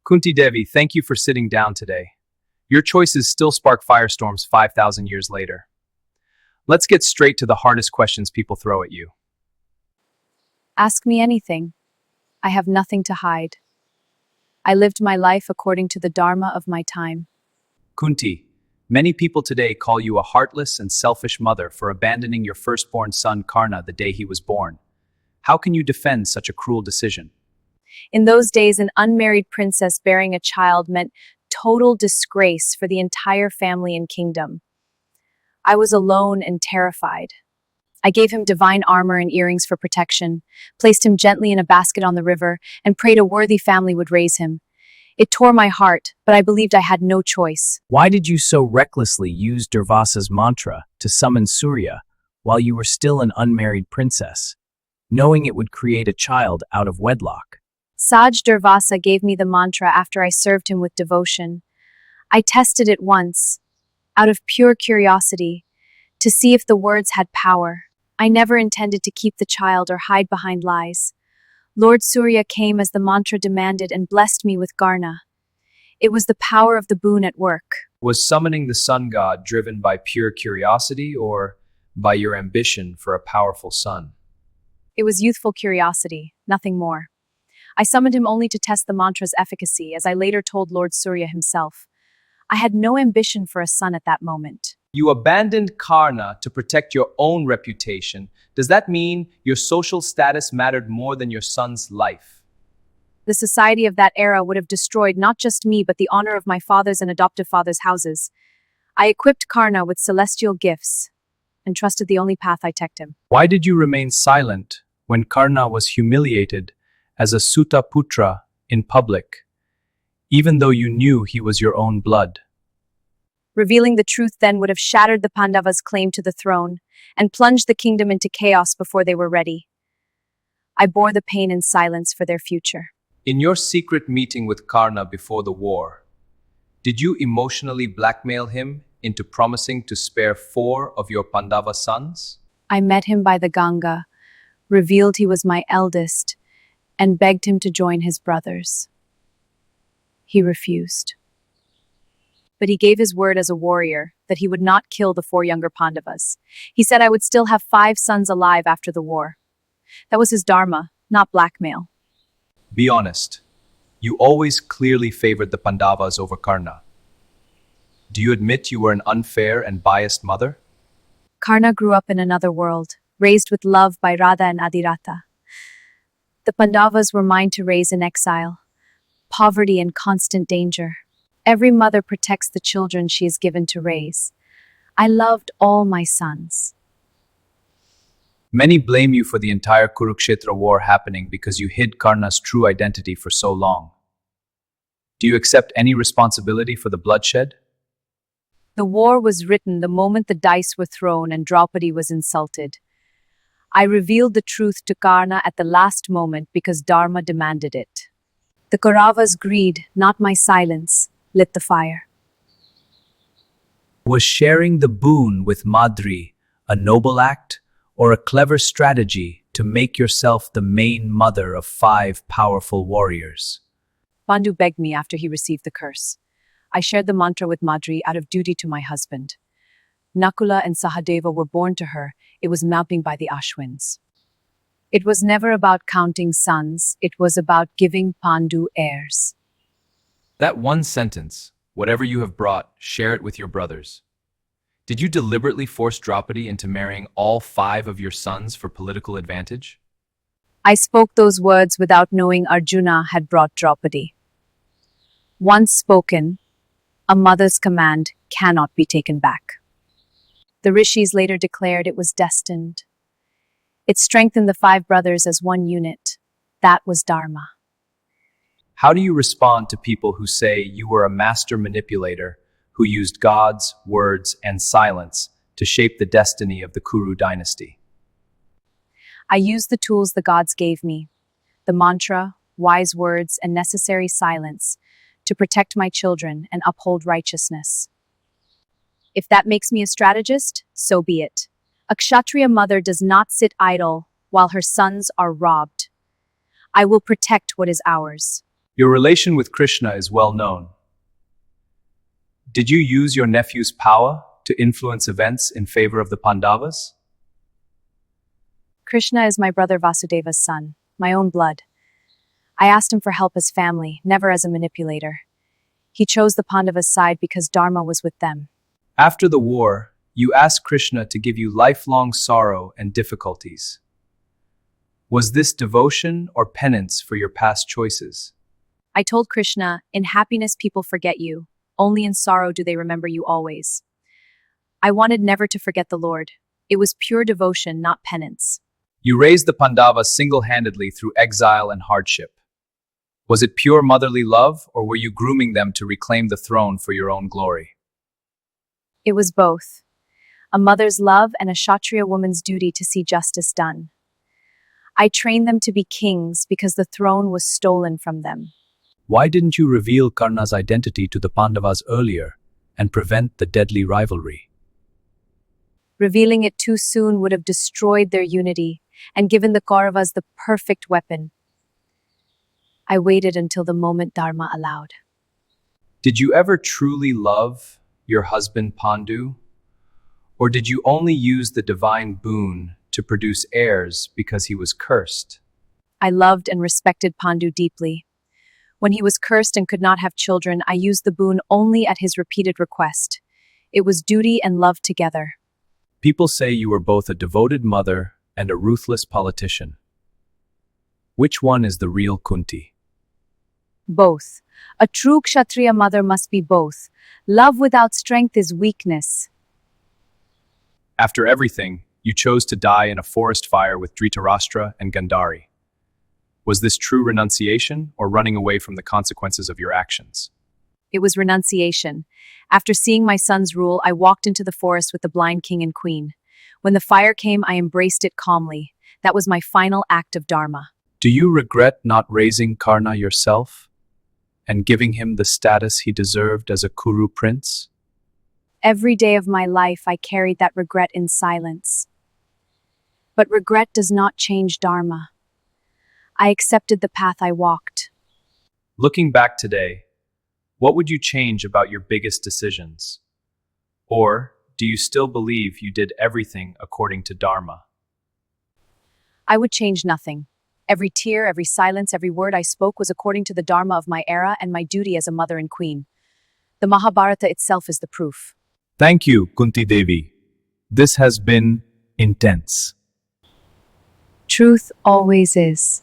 Kunti Devi, thank you for sitting down today. Your choices still spark firestorms 5,000 years later. Let's get straight to the hardest questions people throw at you. Ask me anything. I have nothing to hide. I lived my life according to the dharma of my time. Kunti, many people today call you a heartless and selfish mother for abandoning your firstborn son Karna the day he was born. How can you defend such a cruel decision? In those days, an unmarried princess bearing a child meant total disgrace for the entire family and kingdom. I was alone and terrified. I gave him divine armor and earrings for protection, placed him gently in a basket on the river, and prayed a worthy family would raise him. It tore my heart, but I believed I had no choice. Why did you so recklessly use Durvasa's mantra to summon Surya while you were still an unmarried princess, knowing it would create a child out of wedlock? Saj Durvasa gave me the mantra after I served him with devotion. I tested it once, out of pure curiosity, to see if the words had power. I never intended to keep the child or hide behind lies. Lord Surya came as the mantra demanded and blessed me with Karna. It was the power of the boon at work. Was summoning the sun god driven by pure curiosity or by your ambition for a powerful son? It was youthful curiosity, nothing more. I summoned him only to test the mantra's efficacy, as I later told Lord Surya himself. I had no ambition for a son at that moment. You abandoned Karna to protect your own reputation. Does that mean your social status mattered more than your son's life? The society of that era would have destroyed not just me, but the honor of my father's and adoptive father's houses. I equipped Karna with celestial gifts and trusted the only path I took him. Why did you remain silent when Karna was humiliated as a Suta Putra in public, even though you knew he was your own blood? Revealing the truth then would have shattered the Pandavas' claim to the throne and plunged the kingdom into chaos before they were ready. I bore the pain in silence for their future. In your secret meeting with Karna before the war, did you emotionally blackmail him into promising to spare 4 of your Pandava sons? I met him by the Ganga, revealed he was my eldest, and begged him to join his brothers. He refused. But he gave his word as a warrior that he would not kill the 4 younger Pandavas. He said I would still have 5 sons alive after the war. That was his dharma, not blackmail. Be honest. You always clearly favored the Pandavas over Karna. Do you admit you were an unfair and biased mother? Karna grew up in another world, raised with love by Radha and Adhirata. The Pandavas were mine to raise in exile, poverty and constant danger. Every mother protects the children she is given to raise. I loved all my sons. Many blame you for the entire Kurukshetra war happening because you hid Karna's true identity for so long. Do you accept any responsibility for the bloodshed? The war was written the moment the dice were thrown and Draupadi was insulted. I revealed the truth to Karna at the last moment because Dharma demanded it. The Kauravas' greed, not my silence, lit the fire. Was sharing the boon with Madri a noble act or a clever strategy to make yourself the main mother of 5 powerful warriors? Pandu begged me after he received the curse. I shared the mantra with Madri out of duty to my husband. Nakula and Sahadeva were born to her. It was mapping by the Ashwins. It was never about counting sons. It was about giving Pandu heirs. That one sentence, whatever you have brought, share it with your brothers. Did you deliberately force Draupadi into marrying all 5 of your sons for political advantage? I spoke those words without knowing Arjuna had brought Draupadi. Once spoken, a mother's command cannot be taken back. The rishis later declared it was destined. It strengthened the 5 brothers as one unit. That was Dharma. How do you respond to people who say you were a master manipulator who used gods, words, and silence to shape the destiny of the Kuru dynasty? I used the tools the gods gave me, the mantra, wise words, and necessary silence, to protect my children and uphold righteousness. If that makes me a strategist, so be it. A Kshatriya mother does not sit idle while her sons are robbed. I will protect what is ours. Your relation with Krishna is well known. Did you use your nephew's power to influence events in favor of the Pandavas? Krishna is my brother Vasudeva's son, my own blood. I asked him for help as family, never as a manipulator. He chose the Pandavas' side because Dharma was with them. After the war, you asked Krishna to give you lifelong sorrow and difficulties. Was this devotion or penance for your past choices? I told Krishna, in happiness people forget you, only in sorrow do they remember you always. I wanted never to forget the Lord. It was pure devotion, not penance. You raised the Pandavas single-handedly through exile and hardship. Was it pure motherly love, or were you grooming them to reclaim the throne for your own glory? It was both. A mother's love and a Kshatriya woman's duty to see justice done. I trained them to be kings because the throne was stolen from them. Why didn't you reveal Karna's identity to the Pandavas earlier and prevent the deadly rivalry? Revealing it too soon would have destroyed their unity and given the Kauravas the perfect weapon. I waited until the moment Dharma allowed. Did you ever truly love your husband Pandu? Or did you only use the divine boon to produce heirs because he was cursed? I loved and respected Pandu deeply. When he was cursed and could not have children, I used the boon only at his repeated request. It was duty and love together. People say you were both a devoted mother and a ruthless politician. Which one is the real Kunti? Both. A true Kshatriya mother must be both. Love without strength is weakness. After everything, you chose to die in a forest fire with Dhritarashtra and Gandhari. Was this true renunciation or running away from the consequences of your actions? It was renunciation. After seeing my son's rule, I walked into the forest with the blind king and queen. When the fire came, I embraced it calmly. That was my final act of dharma. Do you regret not raising Karna yourself and giving him the status he deserved as a Kuru prince? Every day of my life, I carried that regret in silence. But regret does not change dharma. I accepted the path I walked. Looking back today, what would you change about your biggest decisions? Or do you still believe you did everything according to Dharma? I would change nothing. Every tear, every silence, every word I spoke was according to the dharma of my era and my duty as a mother and queen. The Mahabharata itself is the proof. Thank you, Kunti Devi. This has been intense. Truth always is.